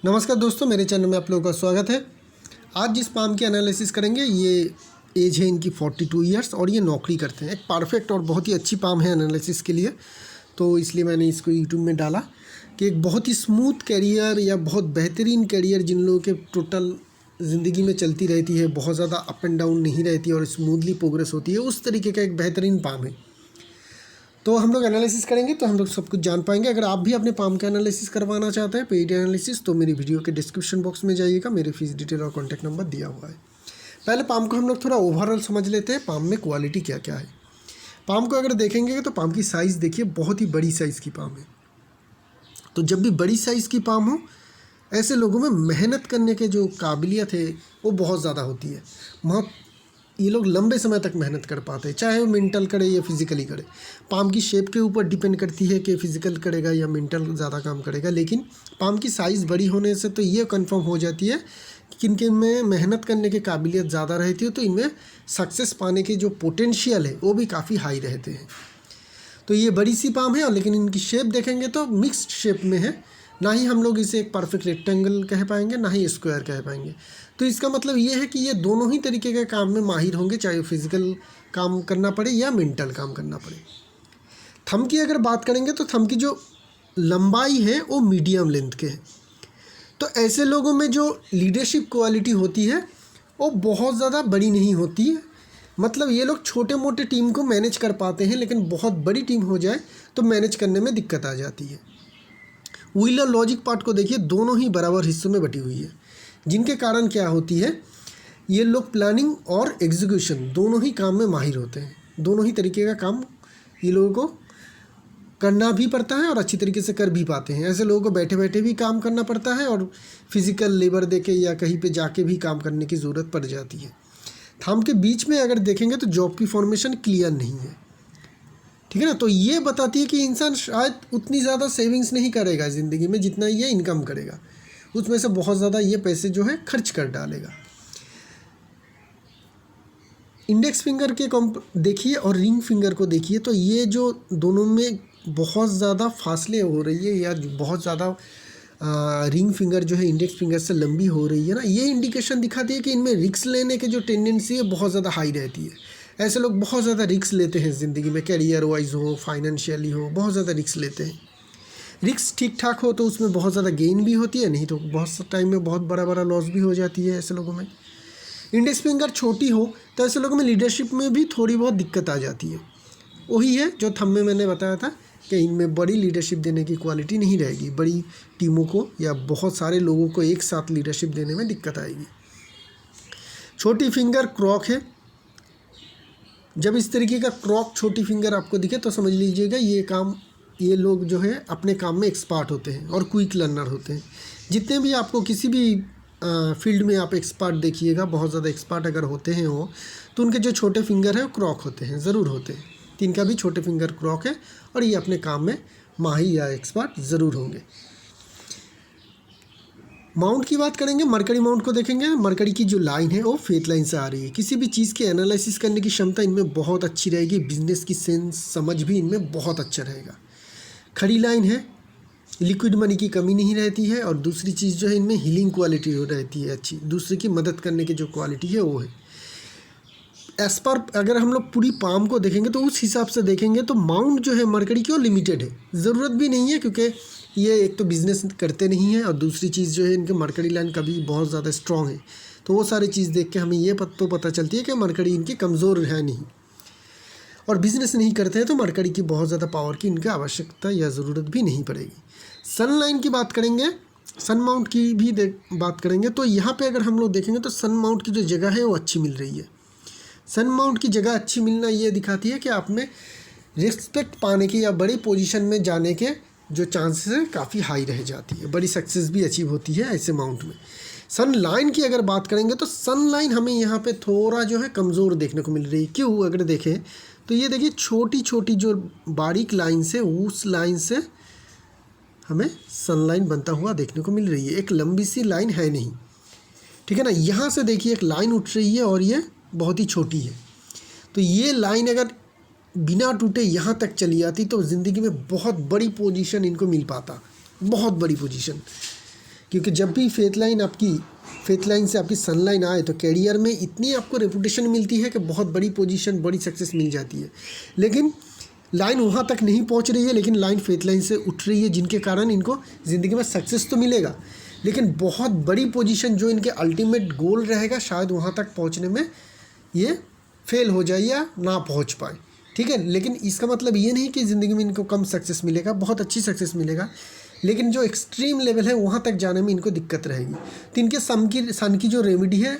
नमस्कार दोस्तों, मेरे चैनल में आप लोगों का स्वागत है। आज जिस पाम की एनालिसिस करेंगे, ये एज है इनकी 42 ईयर्स और ये नौकरी करते हैं। एक परफेक्ट और बहुत ही अच्छी पाम है एनालिसिस के लिए, तो इसलिए मैंने इसको यूट्यूब में डाला कि एक बहुत ही स्मूथ करियर या बहुत बेहतरीन करियर जिन लोगों के टोटल ज़िंदगी में चलती रहती है, बहुत ज़्यादा अप एंड डाउन नहीं रहती और स्मूथली प्रोग्रेस होती है, उस तरीके का एक बेहतरीन पाम है। तो हम लोग एनालिसिस करेंगे तो हम लोग सब कुछ जान पाएंगे। अगर आप भी अपने पाम का एनालिसिस करवाना चाहते हैं, पेड एनालिसिस, तो मेरी वीडियो के डिस्क्रिप्शन बॉक्स में जाइएगा, मेरे फीस डिटेल और कॉन्टैक्ट नंबर दिया हुआ है। पहले पाम को हम लोग थोड़ा ओवरऑल समझ लेते हैं, पाम में क्वालिटी क्या क्या है। पाम को अगर देखेंगे तो पाम की साइज़ देखिए, बहुत ही बड़ी साइज़ की पाम है। तो जब भी बड़ी साइज़ की पाम हो, ऐसे लोगों में मेहनत करने के जो काबिलियत है वो बहुत ज़्यादा होती है। वहाँ ये लोग लंबे समय तक मेहनत कर पाते हैं, चाहे वो मेंटल करे या फिजिकली करे। पाम की शेप के ऊपर डिपेंड करती है कि फिजिकल करेगा या मेंटल ज़्यादा काम करेगा, लेकिन पाम की साइज़ बड़ी होने से तो ये कंफर्म हो जाती है कि इनके में मेहनत करने की काबिलियत ज़्यादा रहती है, तो इनमें सक्सेस पाने के जो पोटेंशियल है वो भी काफ़ी हाई रहते हैं। तो ये बड़ी सी पाम है, लेकिन इनकी शेप देखेंगे तो मिक्स्ड शेप में है। ना ही हम लोग इसे एक परफेक्ट रेक्टेंगल कह पाएंगे, ना ही स्क्वायर कह पाएंगे। तो इसका मतलब ये है कि ये दोनों ही तरीके के काम में माहिर होंगे, चाहे फिजिकल काम करना पड़े या मेंटल काम करना पड़े। थंब की अगर बात करेंगे तो थंब की जो लंबाई है वो मीडियम लेंथ के है। तो ऐसे लोगों में जो लीडरशिप क्वालिटी होती है वो बहुत ज़्यादा बड़ी नहीं होती है। मतलब ये लोग छोटे मोटे टीम को मैनेज कर पाते हैं, लेकिन बहुत बड़ी टीम हो जाए तो मैनेज करने में दिक्कत आ जाती है। व्हीलर लॉजिक पार्ट को देखिए, दोनों ही बराबर हिस्सों में बटी हुई है, जिनके कारण क्या होती है, ये लोग प्लानिंग और एग्जीक्यूशन दोनों ही काम में माहिर होते हैं। दोनों ही तरीके का काम ये लोगों को करना भी पड़ता है और अच्छी तरीके से कर भी पाते हैं। ऐसे लोगों को बैठे बैठे भी काम करना पड़ता है और फिजिकल लेबर देके या कहीं पे जाके भी काम करने की ज़रूरत पड़ जाती है। थंब के बीच में अगर देखेंगे तो जॉब की फॉर्मेशन क्लियर नहीं है, ठीक है ना। तो ये बताती है कि इंसान शायद उतनी ज़्यादा सेविंग्स नहीं करेगा ज़िंदगी में जितना ये इनकम करेगा, उसमें से बहुत ज़्यादा ये पैसे जो है खर्च कर डालेगा। इंडेक्स फिंगर के देखिए और रिंग फिंगर को देखिए, तो ये जो दोनों में बहुत ज़्यादा फासले हो रही है या बहुत ज़्यादा रिंग फिंगर जो है इंडेक्स फिंगर से लंबी हो रही है ना, ये इंडिकेशन दिखाती है कि इनमें रिस्क लेने के जो टेंडेंसी है बहुत ज़्यादा हाई रहती है। ऐसे लोग बहुत ज़्यादा रिस्क लेते हैं ज़िंदगी में, कैरियर वाइज हो, फाइनेंशियली हो, बहुत ज़्यादा रिस्क लेते हैं। रिस्क ठीक ठाक हो तो उसमें बहुत ज़्यादा गेन भी होती है, नहीं तो बहुत टाइम में बहुत बड़ा बड़ा लॉस भी हो जाती है ऐसे लोगों में। इंडेक्स फिंगर छोटी हो तो ऐसे लोगों में लीडरशिप में भी थोड़ी बहुत दिक्कत आ जाती है। वही है जो थंब में मैंने बताया था कि इनमें बड़ी लीडरशिप देने की क्वालिटी नहीं रहेगी। बड़ी टीमों को या बहुत सारे लोगों को एक साथ लीडरशिप देने में दिक्कत आएगी। छोटी फिंगर क्रॉक है। जब इस तरीके का क्रॉक छोटी फिंगर आपको दिखे तो समझ लीजिएगा ये लोग जो है अपने काम में एक्सपर्ट होते हैं और क्विक लर्नर होते हैं। जितने भी आपको किसी भी फील्ड में आप एक्सपर्ट देखिएगा, बहुत ज़्यादा एक्सपर्ट अगर होते हैं वो, तो उनके जो छोटे फिंगर है वो क्रॉक होते हैं, ज़रूर होते हैं। इनका भी छोटे फिंगर क्रॉक है और ये अपने काम में माहिर या एक्सपर्ट ज़रूर होंगे। माउंट की बात करेंगे, मरकरी माउंट को देखेंगे। मरकरी की जो लाइन है वो फेथ लाइन से आ रही है। किसी भी चीज़ के एनालिसिस करने की क्षमता इनमें बहुत अच्छी रहेगी। बिजनेस की सेंस समझ भी इनमें बहुत अच्छा रहेगा। खड़ी लाइन है, लिक्विड मनी की कमी नहीं रहती है और दूसरी चीज़ जो है इनमें हीलिंग क्वालिटी रहती है अच्छी, दूसरे की मदद करने की जो क्वालिटी है वो है। एज पर अगर हम लोग पूरी पाम को देखेंगे तो उस हिसाब से देखेंगे तो माउंट जो है मरकरी की वो लिमिटेड है, ज़रूरत भी नहीं है, क्योंकि ये एक तो बिज़नेस करते नहीं है और दूसरी चीज़ जो है इनके मरकरी लाइन कभी बहुत ज़्यादा स्ट्रॉन्ग है। तो वो सारी चीज़ देख के हमें ये तो पता चलती है कि मरकरी इनकी कमज़ोर है नहीं, और बिज़नेस नहीं करते हैं तो मरकरी की बहुत ज़्यादा पावर की इनकी आवश्यकता या ज़रूरत भी नहीं पड़ेगी। सन लाइन की बात करेंगे, सन माउंट की भी बात करेंगे, तो यहाँ पे अगर हम लोग देखेंगे तो सन माउंट की जो जगह है वो अच्छी मिल रही है। सन माउंट की जगह अच्छी मिलना ये दिखाती है कि आप में रिस्पेक्ट पाने के या बड़ी पोजीशन में जाने के जो चांसेस है काफ़ी हाई रह जाती है, बड़ी सक्सेस भी अचीव होती है ऐसे माउंट में। सन लाइन की अगर बात करेंगे तो सन लाइन हमें यहाँ पे थोड़ा जो है कमज़ोर देखने को मिल रही है। क्यों? अगर देखें तो ये देखिए छोटी छोटी जो बारीक लाइन से, उस लाइन से हमें सन लाइन बनता हुआ देखने को मिल रही है। एक लंबी सी लाइन है नहीं, ठीक है ना। यहाँ से देखिए एक लाइन उठ रही है और ये बहुत ही छोटी है। तो ये लाइन अगर बिना टूटे यहाँ तक चली आती तो ज़िंदगी में बहुत बड़ी पोजीशन इनको मिल पाता, बहुत बड़ी पोजीशन। क्योंकि जब भी फेथ लाइन से आपकी सन लाइन आए तो कैरियर में इतनी आपको रेपुटेशन मिलती है कि बहुत बड़ी पोजीशन, बड़ी सक्सेस मिल जाती है। लेकिन लाइन वहाँ तक नहीं पहुँच रही है, लेकिन लाइन फेथ लाइन से उठ रही है, जिनके कारण इनको ज़िंदगी में सक्सेस तो मिलेगा, लेकिन बहुत बड़ी पोजीशन जो इनके अल्टीमेट गोल रहेगा शायद वहाँ तक पहुँचने में ये फेल हो जाए या ना पहुँच पाए। ठीक है, लेकिन इसका मतलब ये नहीं कि ज़िंदगी में इनको कम सक्सेस मिलेगा, बहुत अच्छी सक्सेस मिलेगा, लेकिन जो एक्सट्रीम लेवल है वहाँ तक जाने में इनको दिक्कत रहेगी। तो इनके सन की जो रेमेडी है,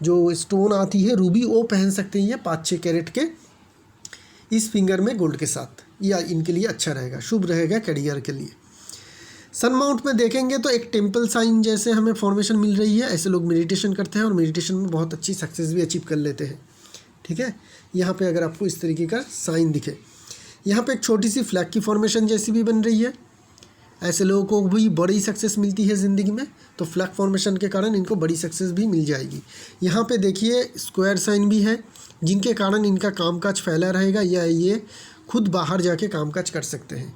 जो स्टोन आती है रूबी, वो पहन सकते हैं ये 5-6 कैरेट के इस फिंगर में गोल्ड के साथ, या इनके लिए अच्छा रहेगा, शुभ रहेगा कैरियर के लिए। सन माउंट में देखेंगे तो एक टेम्पल साइन जैसे हमें फॉर्मेशन मिल रही है। ऐसे लोग मेडिटेशन करते हैं और मेडिटेशन में बहुत अच्छी सक्सेस भी अचीव कर लेते हैं। ठीक है, यहाँ पे अगर आपको इस तरीके का साइन दिखे, यहाँ पे एक छोटी सी फ्लैग की फॉर्मेशन जैसी भी बन रही है। ऐसे लोगों को भी बड़ी सक्सेस मिलती है ज़िंदगी में, तो फ्लैग फॉर्मेशन के कारण इनको बड़ी सक्सेस भी मिल जाएगी। यहाँ पे देखिए स्क्वायर साइन भी है, जिनके कारण इनका कामकाज फैला रहेगा या ये खुद बाहर जाके कामकाज कर सकते हैं।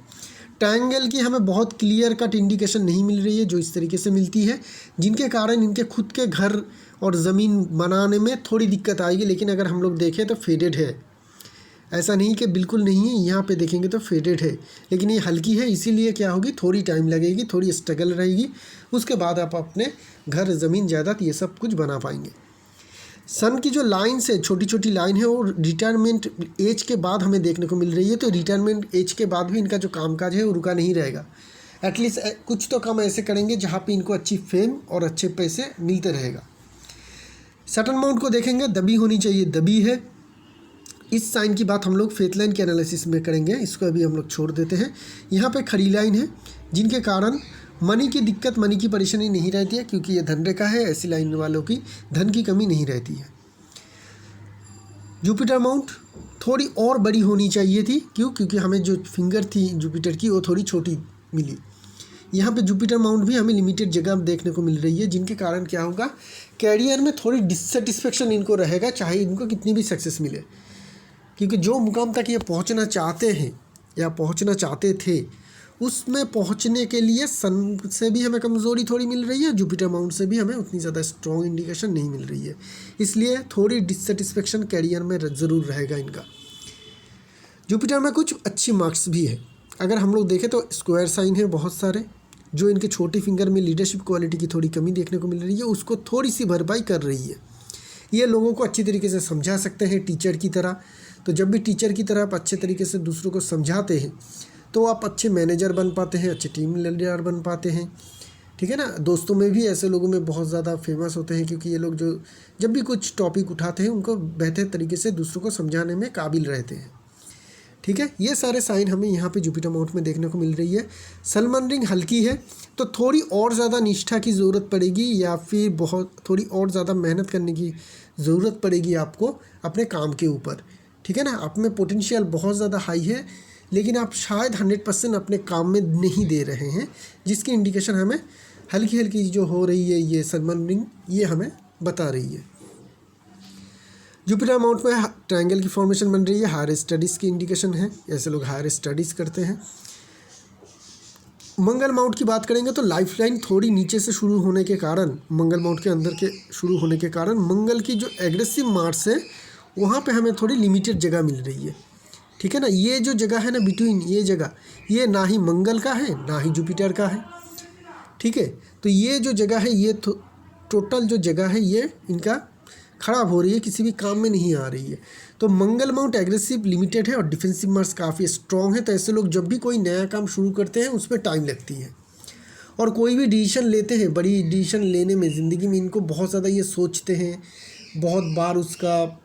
ट्रायंगल की हमें बहुत क्लियर कट इंडिकेशन नहीं मिल रही है, जो इस तरीके से मिलती है, जिनके कारण इनके खुद के घर और ज़मीन बनाने में थोड़ी दिक्कत आएगी। लेकिन अगर हम लोग देखें तो फेडेड है, ऐसा नहीं कि बिल्कुल नहीं है, यहाँ पे देखेंगे तो फेडेड है, लेकिन ये हल्की है, इसीलिए क्या होगी, थोड़ी टाइम लगेगी, थोड़ी स्ट्रगल रहेगी, उसके बाद आप अपने घर, ज़मीन, जायदाद ये सब कुछ बना पाएंगे। सन की जो लाइन से छोटी छोटी लाइन है वो रिटायरमेंट एज के बाद हमें देखने को मिल रही है। तो रिटायरमेंट एज के बाद भी इनका जो कामकाज है वो रुका नहीं रहेगा। एटलीस्ट कुछ तो काम ऐसे करेंगे जहाँ पे इनको अच्छी फेम और अच्छे पैसे मिलते रहेगा। सटन माउंट को देखेंगे, दबी होनी चाहिए, दबी है। इस साइन की बात हम लोग फेथ लाइन के एनालिसिस में करेंगे, इसको अभी हम लोग छोड़ देते हैं। यहाँ पे खड़ी लाइन है, जिनके कारण मनी की दिक्कत, मनी की परेशानी नहीं रहती है, क्योंकि ये धन रेखा है। ऐसी लाइन वालों की धन की कमी नहीं रहती है। जुपिटर माउंट थोड़ी और बड़ी होनी चाहिए थी, क्योंकि हमें जो फिंगर थी जुपिटर की वो थोड़ी छोटी मिली। यहाँ पे जुपिटर माउंट भी हमें लिमिटेड जगह देखने को मिल रही है, जिनके कारण क्या होगा, कैरियर में थोड़ी डिससेटिस्फेक्शन इनको रहेगा, चाहे इनको कितनी भी सक्सेस मिले, क्योंकि जो मुकाम तक ये पहुँचना चाहते हैं या पहुँचना चाहते थे, उसमें पहुंचने के लिए सन से भी हमें कमज़ोरी थोड़ी मिल रही है, जुपिटर माउंट से भी हमें उतनी ज़्यादा स्ट्रॉन्ग इंडिकेशन नहीं मिल रही है। इसलिए थोड़ी डिससेटिस्फेक्शन कैरियर में ज़रूर रहेगा इनका। जुपिटर में कुछ अच्छी मार्क्स भी है। अगर हम लोग देखें तो स्क्वायर साइन है बहुत सारे, जो इनके छोटे फिंगर में लीडरशिप क्वालिटी की थोड़ी कमी देखने को मिल रही है, उसको थोड़ी सी भरपाई कर रही है। ये लोगों को अच्छी तरीके से समझा सकते हैं टीचर की तरह। तो जब भी टीचर की तरह आप अच्छे तरीके से दूसरों को समझाते हैं तो आप अच्छे मैनेजर बन पाते हैं, अच्छे टीम लीडर बन पाते हैं। ठीक है ना। दोस्तों में भी ऐसे लोगों में बहुत ज़्यादा फेमस होते हैं, क्योंकि ये लोग जो जब भी कुछ टॉपिक उठाते हैं उनको बेहतर तरीके से दूसरों को समझाने में काबिल रहते हैं। ठीक है, ये सारे साइन हमें यहाँ पे जुपिटर माउंट में देखने को मिल रही है। सलमान रिंग हल्की है, तो थोड़ी और ज़्यादा निष्ठा की ज़रूरत पड़ेगी, या फिर थोड़ी और ज़्यादा मेहनत करने की ज़रूरत पड़ेगी आपको अपने काम के ऊपर। ठीक है ना। आप में पोटेंशियल बहुत ज़्यादा हाई है, लेकिन आप शायद 100% अपने काम में नहीं दे रहे हैं, जिसकी इंडिकेशन हमें हल्की हल्की जो हो रही है ये सलमान रिंग ये हमें बता रही है। जुपिटर माउंट में ट्रायंगल की फॉर्मेशन बन रही है, हायर स्टडीज़ की इंडिकेशन है। ऐसे लोग हायर स्टडीज़ करते हैं। मंगल माउंट की बात करेंगे तो लाइफ लाइन थोड़ी नीचे से शुरू होने के कारण, मंगल माउंट के अंदर के शुरू होने के कारण मंगल की जो एग्रेसिव मार्च है वहाँ पे हमें थोड़ी लिमिटेड जगह मिल रही है। ठीक है ना। ये जो जगह है ना बिटवीन, ये जगह ये ना ही मंगल का है ना ही जुपिटर का है। ठीक है, तो ये जो जगह है ये टोटल जो जगह है ये इनका ख़राब हो रही है, किसी भी काम में नहीं आ रही है। तो मंगल माउंट एग्रेसिव लिमिटेड है और डिफेंसिव मार्क्स काफ़ी स्ट्रॉन्ग है। तो ऐसे लोग जब भी कोई नया काम शुरू करते हैं उसमें टाइम लगती है, और कोई भी डिसीजन लेते हैं, बड़ी डिसीजन लेने में ज़िंदगी में इनको बहुत ज़्यादा ये सोचते हैं, बहुत बार उसका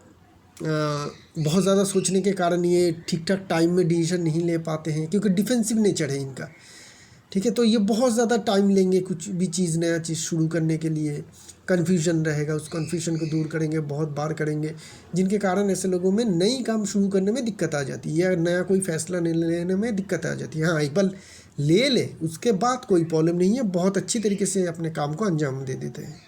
बहुत ज़्यादा सोचने के कारण ये ठीक ठाक टाइम में डिसीजन नहीं ले पाते हैं, क्योंकि डिफेंसिव नेचर है इनका। ठीक है, तो ये बहुत ज़्यादा टाइम लेंगे कुछ भी चीज़, नया चीज़ शुरू करने के लिए। कन्फ्यूजन रहेगा, उस कन्फ्यूजन को दूर करेंगे, बहुत बार करेंगे, जिनके कारण ऐसे लोगों में नई काम शुरू करने में दिक्कत आ जाती है, या नया कोई फैसला लेने में दिक्कत आ जाती है। हाँ, एक बार ले उसके बाद कोई प्रॉब्लम नहीं है, बहुत अच्छी तरीके से अपने काम को अंजाम दे देते हैं।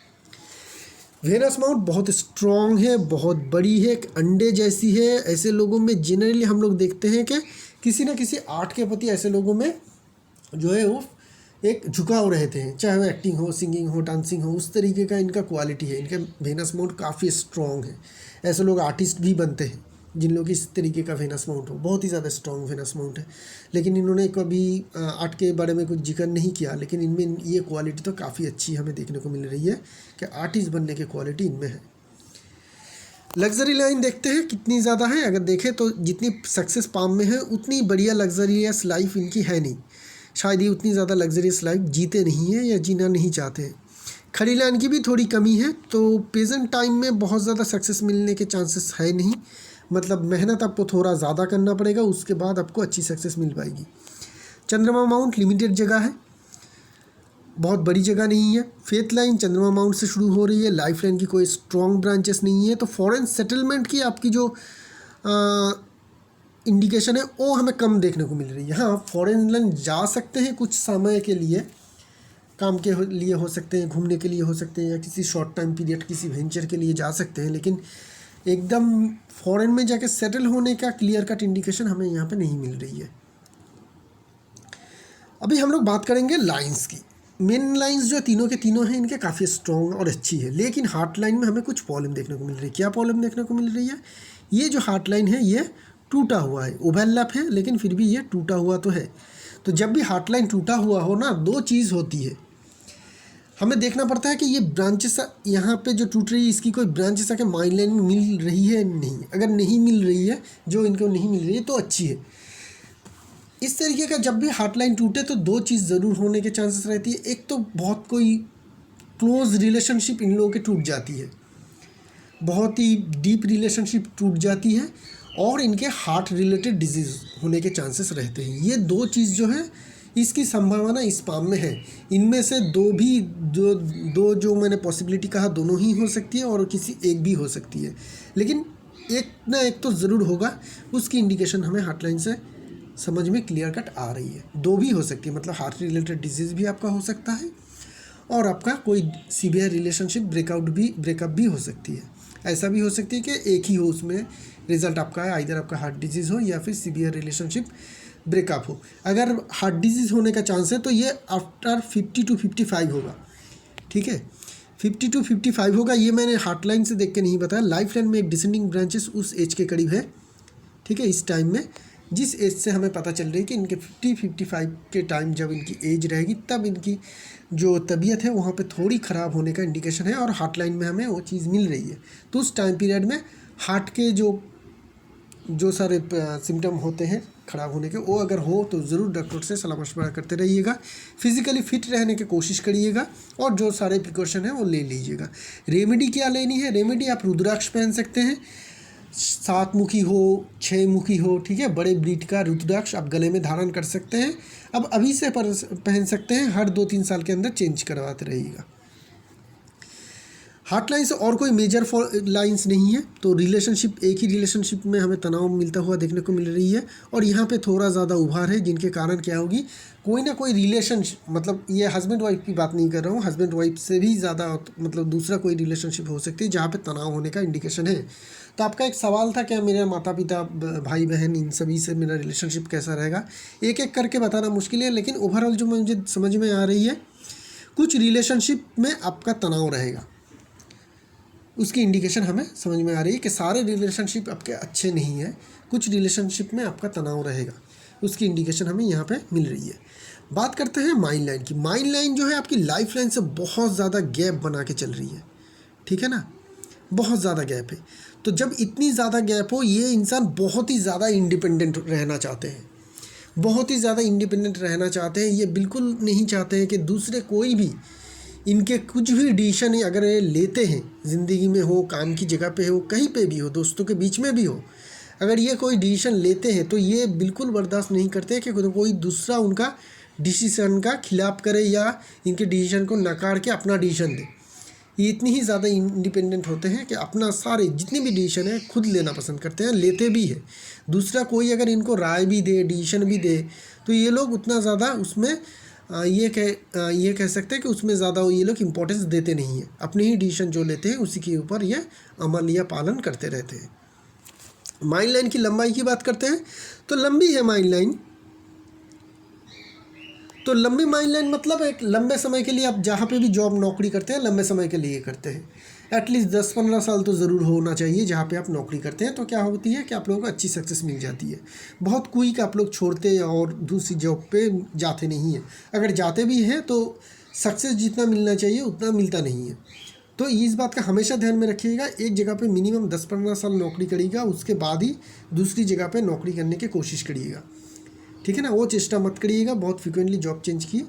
वेनस माउंट बहुत स्ट्रॉन्ग है, बहुत बड़ी है, एक अंडे जैसी है। ऐसे लोगों में जनरली हम लोग देखते हैं कि किसी न किसी आर्ट के प्रति ऐसे लोगों में जो है वो एक झुकाव रहते हैं, चाहे वो एक्टिंग हो, सिंगिंग हो, डांसिंग हो, उस तरीके का इनका क्वालिटी है। इनका वेनस माउंट काफ़ी स्ट्रॉन्ग है। ऐसे लोग आर्टिस्ट भी बनते हैं जिन लोग इस तरीके का वेनस माउंट हो, बहुत ही ज़्यादा स्ट्रॉन्ग वेनस माउंट है। लेकिन इन्होंने कभी आर्ट के बारे में कुछ जिक्र नहीं किया, लेकिन इनमें ये क्वालिटी तो काफ़ी अच्छी हमें देखने को मिल रही है कि आर्टिस्ट बनने की क्वालिटी इनमें है। लग्जरी लाइन देखते हैं कितनी ज़्यादा है। अगर देखें तो जितनी सक्सेस पाम में है उतनी बढ़िया लग्जरियस लाइफ इनकी है नहीं। शायद ये उतनी ज़्यादा लग्जरियस लाइफ जीते नहीं हैं या जीना नहीं चाहते हैं। खड़ी लाइन की भी थोड़ी कमी है, तो प्रेजेंट टाइम में बहुत ज़्यादा सक्सेस मिलने के चांसेस है नहीं। मतलब मेहनत आपको थोड़ा ज़्यादा करना पड़ेगा, उसके बाद आपको अच्छी सक्सेस मिल पाएगी। चंद्रमा माउंट लिमिटेड जगह है, बहुत बड़ी जगह नहीं है। फेथ लाइन चंद्रमा माउंट से शुरू हो रही है, लाइफ लाइन की कोई स्ट्रॉन्ग ब्रांचेस नहीं है। तो फॉरेन सेटलमेंट की आपकी जो इंडिकेशन है वो हमें कम देखने को मिल रही है। हाँ, फॉरेन लाइन जा सकते हैं कुछ समय के लिए, काम के लिए हो सकते हैं, घूमने के लिए हो सकते हैं, या किसी शॉर्ट टाइम पीरियड किसी वेंचर के लिए जा सकते हैं, लेकिन एकदम फॉरेन में जाके सेटल होने का क्लियर कट इंडिकेशन हमें यहाँ पे नहीं मिल रही है। अभी हम लोग बात करेंगे लाइंस की। मेन लाइंस जो तीनों के तीनों हैं इनके काफ़ी स्ट्रॉन्ग और अच्छी है, लेकिन हार्ट लाइन में हमें कुछ प्रॉब्लम देखने को मिल रही है। क्या प्रॉब्लम देखने को मिल रही है? ये जो हार्ट लाइन है ये टूटा हुआ है, ओवरलैप है, लेकिन फिर भी ये टूटा हुआ तो है। तो जब भी हार्ट लाइन टूटा हुआ हो ना, दो चीज़ होती है, हमें देखना पड़ता है कि ये ब्रांचेस यहाँ पे जो टूट रही है इसकी कोई ब्रांचेस आके माइन लाइन में मिल रही है नहीं। अगर नहीं मिल रही है, जो इनको नहीं मिल रही है, तो अच्छी है। इस तरीके का जब भी हार्ट लाइन टूटे तो दो चीज़ ज़रूर होने के चांसेस रहती है। एक तो बहुत कोई क्लोज रिलेशनशिप इन लोगों की टूट जाती है, बहुत ही डीप रिलेशनशिप टूट जाती है, और इनके हार्ट रिलेटेड डिजीज़ होने के चांसेस रहते हैं। ये दो चीज़ जो है इसकी संभावना इस पाम में है। इनमें से दो जो मैंने पॉसिबिलिटी कहा, दोनों ही हो सकती है और किसी एक भी हो सकती है, लेकिन एक ना एक तो ज़रूर होगा। उसकी इंडिकेशन हमें हार्ट लाइन से समझ में क्लियर कट आ रही है। दो भी हो सकती है, मतलब हार्ट रिलेटेड डिजीज़ भी आपका हो सकता है और आपका कोई सीवियर रिलेशनशिप ब्रेकअप भी हो सकती है। ऐसा भी हो सकती है कि एक ही हो उसमें रिजल्ट आपका है, आइदर आपका हार्ट डिजीज़ हो या फिर सीवियर रिलेशनशिप ब्रेकअप हो। अगर हार्ट डिजीज़ होने का चांस है तो ये आफ्टर 50 to 55 होगा, ठीक है, 50 to 55 होगा। ये मैंने हार्ट लाइन से देख के नहीं बताया। लाइफ लाइन में एक डिसेंडिंग ब्रांचेस उस एज के करीब है, ठीक है, इस टाइम में, जिस एज से हमें पता चल रही है कि इनके 50-55 के टाइम जब इनकी एज रहेगी तब इनकी जो तबीयत है वहाँ पे थोड़ी ख़राब होने का इंडिकेशन है, और हार्ट लाइन में हमें वो चीज़ मिल रही है। तो उस टाइम पीरियड में हार्ट के जो सारे सिम्टम होते हैं ख़राब होने के, वो अगर हो तो ज़रूर डॉक्टर से सलाह मशवरा करते रहिएगा। फिज़िकली फिट रहने की कोशिश करिएगा और जो सारे प्रिकॉशन हैं वो ले लीजिएगा। रेमेडी क्या लेनी है? रेमेडी आप रुद्राक्ष पहन सकते हैं, 7 मुखी हो, 6 मुखी हो, ठीक है, बड़े ब्रीड का रुद्राक्ष आप गले में धारण कर सकते हैं। अब अभी से पहन सकते हैं, हर 2-3 साल के अंदर चेंज करवाते रहिएगा। हार्ट लाइन से और कोई मेजर लाइंस नहीं है, तो रिलेशनशिप, एक ही रिलेशनशिप में हमें तनाव मिलता हुआ देखने को मिल रही है, और यहाँ पे थोड़ा ज़्यादा उभार है, जिनके कारण क्या होगी, कोई ना कोई रिलेशनशिप, मतलब ये हस्बैंड वाइफ की बात नहीं कर रहा हूँ, हस्बैंड वाइफ से भी ज़्यादा मतलब दूसरा कोई रिलेशनशिप हो सकती है जहाँ पे तनाव होने का इंडिकेशन है। तो आपका एक सवाल था, क्या मेरे माता पिता, भाई बहन, इन सभी से मेरा रिलेशनशिप कैसा रहेगा? एक एक करके बताना मुश्किल है, लेकिन ओवरऑल जो मुझे समझ में आ रही है, कुछ रिलेशनशिप में आपका तनाव रहेगा, उसकी इंडिकेशन हमें समझ में आ रही है कि सारे रिलेशनशिप आपके अच्छे नहीं हैं, कुछ रिलेशनशिप में आपका तनाव रहेगा, उसकी इंडिकेशन हमें यहाँ पे मिल रही है। बात करते हैं माइन लाइन की। माइन लाइन जो है आपकी लाइफ लाइन से बहुत ज़्यादा गैप बना के चल रही है, ठीक है ना, बहुत ज़्यादा गैप है। तो जब इतनी ज़्यादा गैप हो, ये इंसान बहुत ही ज़्यादा इंडिपेंडेंट रहना चाहते हैं, बहुत ही ज़्यादा इंडिपेंडेंट रहना चाहते हैं। ये बिल्कुल नहीं चाहते हैं कि दूसरे कोई भी इनके कुछ भी डिसीजन अगर ये लेते हैं, ज़िंदगी में हो, काम की जगह पे हो, कहीं पे भी हो, दोस्तों के बीच में भी हो, अगर ये कोई डिसीजन लेते हैं तो ये बिल्कुल बर्दाश्त नहीं करते कि कोई दूसरा उनका डिसीजन का खिलाफ करे या इनके डिसीजन को नकार के अपना डिसीजन दे। ये इतनी ही ज़्यादा इंडिपेंडेंट होते हैं कि अपना सारे जितने भी डिसीजन है खुद लेना पसंद करते हैं, लेते भी है। दूसरा कोई अगर इनको राय भी दे, डिसीजन भी दे, तो ये लोग उतना ज़्यादा उसमें ये कह सकते हैं कि उसमें ज़्यादा ये लोग इम्पोर्टेंस देते नहीं हैं। अपने ही डिसीजन जो लेते हैं उसी के ऊपर ये अमल या पालन करते रहते हैं। माइन लाइन की लंबाई की बात करते हैं तो लंबी है माइन लाइन, तो लंबी माइंड लाइन मतलब एक लंबे समय के लिए आप जहाँ पे भी जॉब नौकरी करते हैं लंबे समय के लिए करते हैं। एटलीस्ट 10-15 साल तो ज़रूर होना चाहिए जहाँ पे आप नौकरी करते हैं। तो क्या होती है कि आप लोगों को अच्छी सक्सेस मिल जाती है। बहुत क्विक आप लोग छोड़ते और दूसरी जॉब पे जाते नहीं हैं। अगर जाते भी हैं तो सक्सेस जितना मिलना चाहिए उतना मिलता नहीं है। तो इस बात का हमेशा ध्यान में रखिएगा, एक जगह पे मिनिमम 10-15 साल नौकरी करिएगा, उसके बाद ही दूसरी जगह पे नौकरी करने की कोशिश करिएगा, ठीक है ना। वो चेष्टा मत करिएगा बहुत फ्रिक्वेंटली जॉब चेंज की।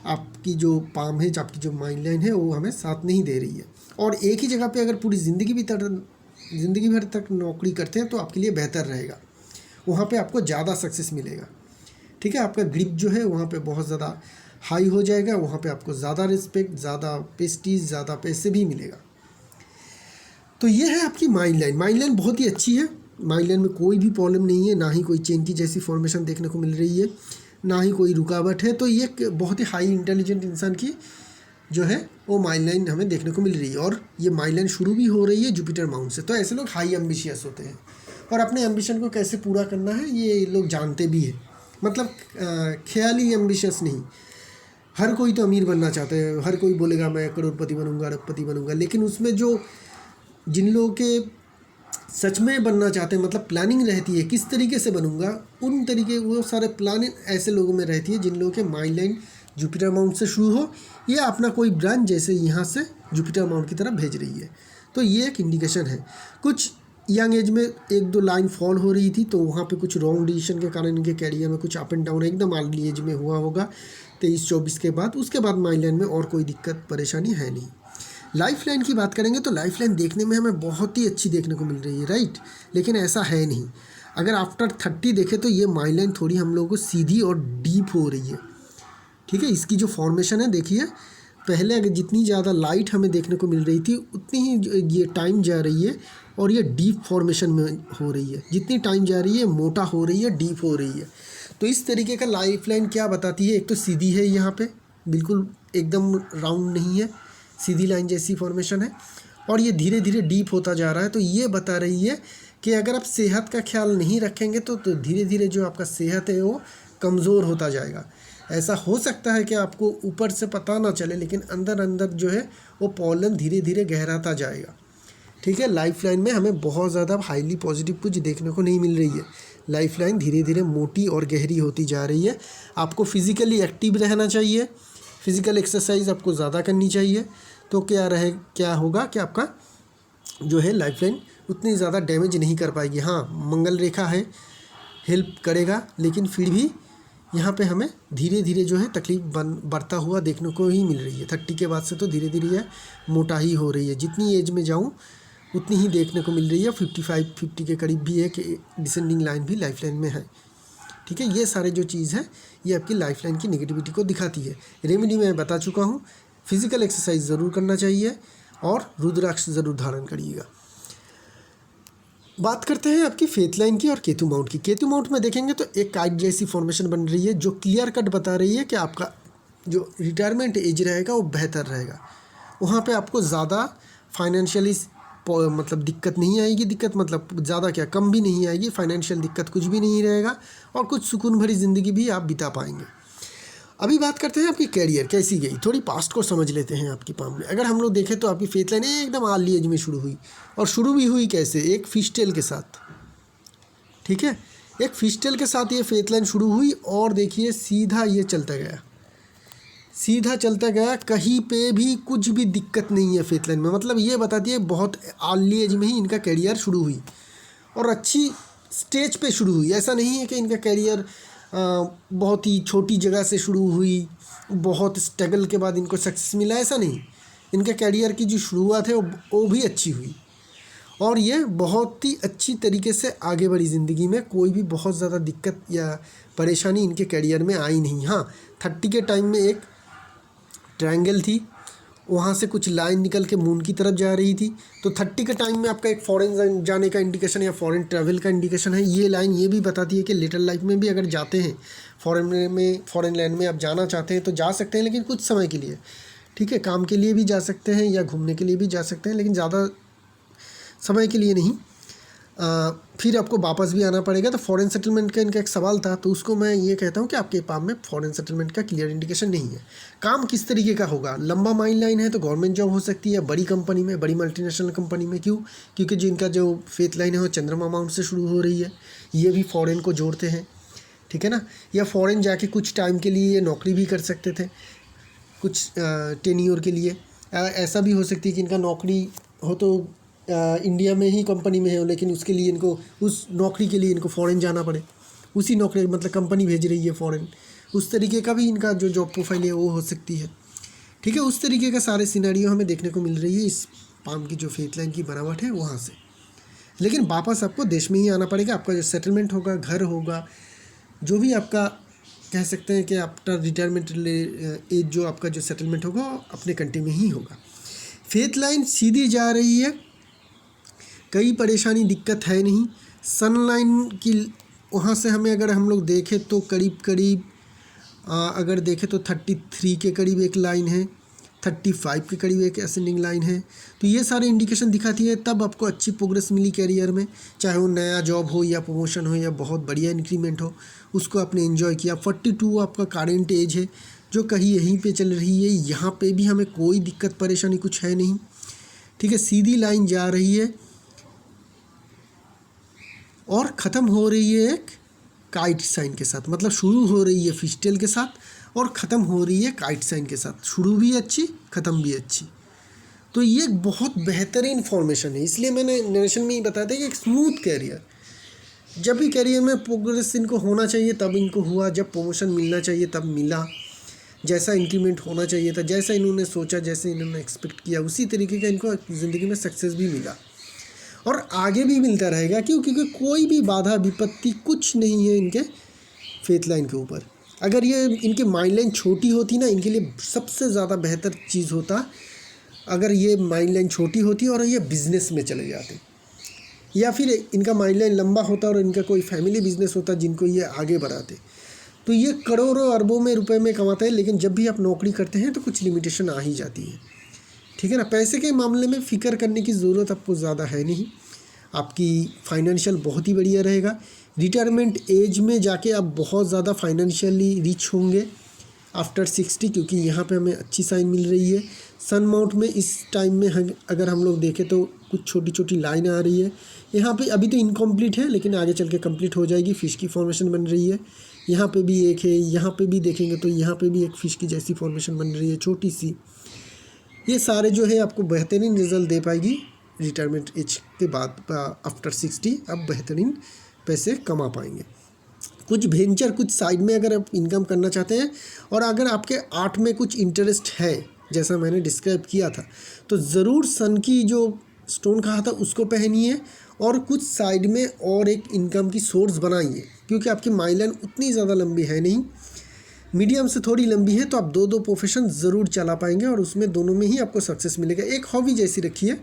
आपकी जो पाम है, आपकी जो माइंड लाइन है वो हमें साथ नहीं दे रही है। और एक ही जगह पे अगर पूरी ज़िंदगी भर तक नौकरी करते हैं तो आपके लिए बेहतर रहेगा, वहाँ पे आपको ज़्यादा सक्सेस मिलेगा, ठीक है। आपका ग्रिप जो है वहाँ पे बहुत ज़्यादा हाई हो जाएगा, वहाँ पे आपको ज़्यादा रिस्पेक्ट, ज़्यादा प्रेस्टीज, ज़्यादा पैसे भी मिलेगा। तो ये है आपकी माइंड लाइन। माइंड लाइन बहुत ही अच्छी है, माइंड लाइन में कोई भी प्रॉब्लम नहीं है, ना ही कोई चेन की जैसी फॉर्मेशन देखने को मिल रही है, ना ही कोई रुकावट है। तो ये एक बहुत ही हाई इंटेलिजेंट इंसान की जो है वो माइंड लाइन हमें देखने को मिल रही है। और ये माइंड लाइन शुरू भी हो रही है जुपिटर माउंट से। तो ऐसे लोग हाई एम्बिशियस होते हैं और अपने एम्बिशन को कैसे पूरा करना है ये लोग जानते भी हैं। मतलब ख्याली एम्बिशियस नहीं, हर कोई तो अमीर बनना चाहता है, हर कोई बोलेगा मैं करोड़पति बनूंगा, अरबपति बनूंगा, लेकिन उसमें जो जिन लोगों के सच में बनना चाहते हैं, मतलब प्लानिंग रहती है किस तरीके से बनूंगा, उन तरीके वो सारे प्लानिंग ऐसे लोगों में रहती है जिन लोगों के माइंड लाइन जुपिटर माउंट से शुरू हो या अपना कोई ब्रांच जैसे यहाँ से जुपिटर माउंट की तरफ भेज रही है। तो ये एक इंडिकेशन है। कुछ यंग एज में 1-2 लाइन फॉल हो रही थी तो वहाँ पे कुछ रॉन्ग डिसीजन के कारण इनके कैरियर में कुछ अप एंड डाउन एकदम अर्ली एज में हुआ होगा 23-24 के बाद। उसके बाद माइंड लाइन में और कोई दिक्कत परेशानी है नहीं। लाइफ लाइन की बात करेंगे तो लाइफ लाइन देखने में हमें बहुत ही अच्छी देखने को मिल रही है, राइट, लेकिन ऐसा है नहीं। अगर आफ्टर 30 देखें तो ये माइंड लाइन थोड़ी हम लोगों को सीधी और डीप हो रही है, ठीक है। इसकी जो फॉर्मेशन है देखिए, पहले अगर जितनी ज़्यादा लाइट हमें देखने को मिल रही थी उतनी ही ये टाइम जा रही है और ये डीप फॉर्मेशन में हो रही है। जितनी टाइम जा रही है मोटा हो रही है, डीप हो रही है। तो इस तरीके का लाइफ लाइन क्या बताती है, एक तो सीधी है, यहाँ पे बिल्कुल एकदम राउंड नहीं है, सीधी लाइन जैसी फॉर्मेशन है, और ये धीरे धीरे डीप होता जा रहा है। तो ये बता रही है कि अगर आप सेहत का ख्याल नहीं रखेंगे तो धीरे धीरे जो आपका सेहत है वो कमज़ोर होता जाएगा। ऐसा हो सकता है कि आपको ऊपर से पता ना चले, लेकिन अंदर अंदर जो है वो पॉलन धीरे धीरे गहराता जाएगा, ठीक है। लाइफ लाइन में हमें बहुत ज़्यादा हाईली पॉजिटिव कुछ देखने को नहीं मिल रही है। लाइफ लाइन धीरे धीरे मोटी और गहरी होती जा रही है। आपको फिज़िकली एक्टिव रहना चाहिए, फिज़िकल एक्सरसाइज आपको ज़्यादा करनी चाहिए। तो क्या होगा कि आपका जो है लाइफ लाइन उतनी ज़्यादा डैमेज नहीं कर पाएगी। हाँ, मंगल रेखा है, हेल्प करेगा, लेकिन फिर भी यहाँ पे हमें धीरे धीरे जो है तकलीफ बढ़ता हुआ देखने को ही मिल रही है। 30 के बाद से तो धीरे धीरे यह मोटा ही हो रही है। जितनी एज में जाऊँ उतनी ही देखने को मिल रही है। 55-50 के करीब भी है कि डिसेंडिंग लाइन भी लाइफ लाइन में है, ठीक है। ये सारे जो चीज़ है ये आपकी लाइफ लाइन की नेगेटिविटी को दिखाती है। रेमेडी मैं बता चुका हूँ, फिज़िकल एक्सरसाइज ज़रूर करना चाहिए और रुद्राक्ष ज़रूर धारण करिएगा। बात करते हैं आपकी फेथ लाइन की और केतु माउंट की। केतु माउंट में देखेंगे तो एक काइट जैसी फॉर्मेशन बन रही है जो क्लियर कट बता रही है कि आपका जो रिटायरमेंट एज रहेगा वो बेहतर रहेगा। वहाँ पे आपको ज़्यादा फाइनेंशियली मतलब दिक्कत नहीं आएगी। दिक्कत मतलब ज़्यादा क्या, कम भी नहीं आएगी। फाइनेंशियल दिक्कत कुछ भी नहीं रहेगा और कुछ सुकून भरी ज़िंदगी भी आप बिता पाएंगे। अभी बात करते हैं आपकी कैरियर कैसी गई। थोड़ी पास्ट को समझ लेते हैं आपकी पाम में। अगर हम लोग देखें तो आपकी फेथ लाइन एकदम अर्ली एज में शुरू हुई, और शुरू भी हुई कैसे, एक फिशटेल के साथ, ठीक है। एक फिशटेल के साथ ये फेथ लाइन शुरू हुई और देखिए सीधा ये चलता गया, सीधा चलता गया। कहीं पे भी कुछ भी दिक्कत नहीं है फेथ लाइन में। मतलब ये बताती है बहुत अर्ली एज में ही इनका कैरियर शुरू हुई और अच्छी स्टेज पे शुरू हुई। ऐसा नहीं है कि इनका कैरियर बहुत ही छोटी जगह से शुरू हुई, बहुत स्ट्रगल के बाद इनको सक्सेस मिला, ऐसा नहीं। इनके कैरियर की जो शुरुआत है वो भी अच्छी हुई और ये बहुत ही अच्छी तरीके से आगे बढ़ी ज़िंदगी में। कोई भी बहुत ज़्यादा दिक्कत या परेशानी इनके कैरियर में आई नहीं। हाँ, 30 के टाइम में एक ट्रायंगल थी, वहाँ से कुछ लाइन निकल के मून की तरफ जा रही थी। तो 30 के टाइम में आपका एक फॉरेन जाने का इंडिकेशन या फॉरेन ट्रैवल का इंडिकेशन है। ये लाइन ये भी बताती है कि लेटर लाइफ में भी अगर जाते हैं फॉरेन लैंड में आप जाना चाहते हैं तो जा सकते हैं, लेकिन कुछ समय के लिए, ठीक है। काम के लिए भी जा सकते हैं या घूमने के लिए भी जा सकते हैं, लेकिन ज़्यादा समय के लिए नहीं। फिर आपको वापस भी आना पड़ेगा। तो फॉरेन सेटलमेंट का इनका एक सवाल था, तो उसको मैं ये कहता हूँ कि आपके पाम में फॉरेन सेटलमेंट का क्लियर इंडिकेशन नहीं है। काम किस तरीके का होगा, लंबा माइल लाइन है तो गवर्नमेंट जॉब हो सकती है बड़ी कंपनी में, बड़ी मल्टीनेशनल कंपनी में। क्यों? क्योंकि जिनका जो फेथ लाइन है वो चंद्रमा माउंट से शुरू हो रही है, ये भी फॉरेन को जोड़ते हैं, ठीक है ना। या फॉरेन जाके कुछ टाइम के लिए नौकरी भी कर सकते थे, कुछ टेन्योर के लिए। ऐसा भी हो सकती है कि इनका नौकरी हो तो इंडिया में ही कंपनी में है, लेकिन उसके लिए इनको उस नौकरी के लिए इनको फ़ॉरेन जाना पड़े, उसी नौकरी मतलब कंपनी भेज रही है फ़ॉरेन, उस तरीके का भी इनका जो जॉब प्रोफाइल है वो हो सकती है, ठीक है। उस तरीके का सारे सिनेरियो हमें देखने को मिल रही है इस पाम की जो फेथ लाइन की बनावट है वहाँ से। लेकिन वापस आपको देश में ही आना पड़ेगा। आपका जो सेटलमेंट होगा, घर होगा, जो भी आपका कह सकते हैं कि आफ्टर रिटायरमेंट एज जो आपका जो सेटलमेंट होगा अपने कंट्री में ही होगा। फेथ लाइन सीधी जा रही है, कई परेशानी दिक्कत है नहीं। सन लाइन की वहाँ से हमें अगर हम लोग देखें तो करीब अगर देखें तो 33 के करीब एक लाइन है, 35 के करीब एक असेंडिंग लाइन है। तो ये सारे इंडिकेशन दिखाती है, तब आपको अच्छी प्रोग्रेस मिली कैरियर में, चाहे वो नया जॉब हो या प्रमोशन हो या बहुत बढ़िया इंक्रीमेंट हो, उसको आपने एंजॉय किया। 42 आपका करेंट एज है जो कहीं यहीं पे चल रही है, यहाँ पे भी हमें कोई दिक्कत परेशानी कुछ है नहीं, ठीक है। सीधी लाइन जा रही है और ख़त्म हो रही है एक काइट साइन के साथ, मतलब शुरू हो रही है फिश टेल के साथ और ख़त्म हो रही है काइट साइन के साथ। शुरू भी अच्छी, ख़त्म भी अच्छी। तो ये एक बहुत बेहतरीन फॉर्मेशन है, इसलिए मैंने नरेशन में ही बताया था कि एक स्मूथ कैरियर, जब भी कैरियर में प्रोग्रेस इनको होना चाहिए तब इनको हुआ, जब प्रमोशन मिलना चाहिए तब मिला, जैसा इंक्रीमेंट होना चाहिए था, जैसा इन्होंने सोचा, जैसे इन्होंने एक्सपेक्ट किया, उसी तरीके का इनको ज़िंदगी में सक्सेस भी मिला और आगे भी मिलता रहेगा। क्यों? क्योंकि कोई भी बाधा विपत्ति कुछ नहीं है इनके फेथ लाइन के ऊपर। अगर ये इनकी माइंड लाइन छोटी होती ना, इनके लिए सबसे ज़्यादा बेहतर चीज़ होता अगर ये माइंड लाइन छोटी होती और ये बिज़नेस में चले जाते, या फिर इनका माइंड लाइन लंबा होता और इनका कोई फैमिली बिजनेस होता जिनको ये आगे बढ़ाते। तो ये करोड़ों अरबों में रुपए में कमाते हैं, लेकिन जब भी आप नौकरी करते हैं तो कुछ लिमिटेशन आ ही जाती है, ठीक है ना। पैसे के मामले में फ़िक्र करने की ज़रूरत आपको ज़्यादा है नहीं, आपकी फाइनेंशियल बहुत ही बढ़िया रहेगा। रिटायरमेंट एज में जाके आप बहुत ज़्यादा फाइनेंशियली रिच होंगे आफ्टर 60, क्योंकि यहाँ पे हमें अच्छी साइन मिल रही है। सन माउंट में इस टाइम में अगर हम लोग देखें तो कुछ छोटी छोटी लाइन आ रही है यहाँ पे, अभी तो इनकम्प्लीट है लेकिन आगे चल के कंप्लीट हो जाएगी। फ़िश की फॉर्मेशन बन रही है, यहाँ पे भी एक है, यहाँ पे भी देखेंगे तो यहाँ पे भी एक फ़िश की जैसी फॉर्मेशन बन रही है छोटी सी। ये सारे जो है आपको बेहतरीन रिजल्ट दे पाएगी रिटायरमेंट एज के बाद। आफ्टर 60 आप बेहतरीन पैसे कमा पाएंगे। कुछ वेंचर, कुछ साइड में अगर आप इनकम करना चाहते हैं और अगर आपके आर्ट में कुछ इंटरेस्ट है जैसा मैंने डिस्क्राइब किया था, तो ज़रूर सन की जो स्टोन कहा था उसको पहनिए और कुछ साइड में और एक इनकम की सोर्स बनाइए, क्योंकि आपकी माइंड लाइन उतनी ज़्यादा लंबी है नहीं, मीडियम से थोड़ी लंबी है। तो आप दो प्रोफेशन ज़रूर चला पाएंगे और उसमें दोनों में ही आपको सक्सेस मिलेगा। एक हॉबी जैसी रखिए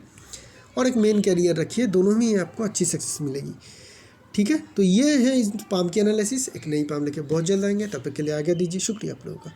और एक मेन कैरियर रखिए, दोनों में ही आपको अच्छी सक्सेस मिलेगी, ठीक है। तो ये है इस पाम की एनालिसिस। एक नई पाम लेके बहुत जल्द आएंगे, तब तक के लिए आगे दीजिए। शुक्रिया आप लोगों का।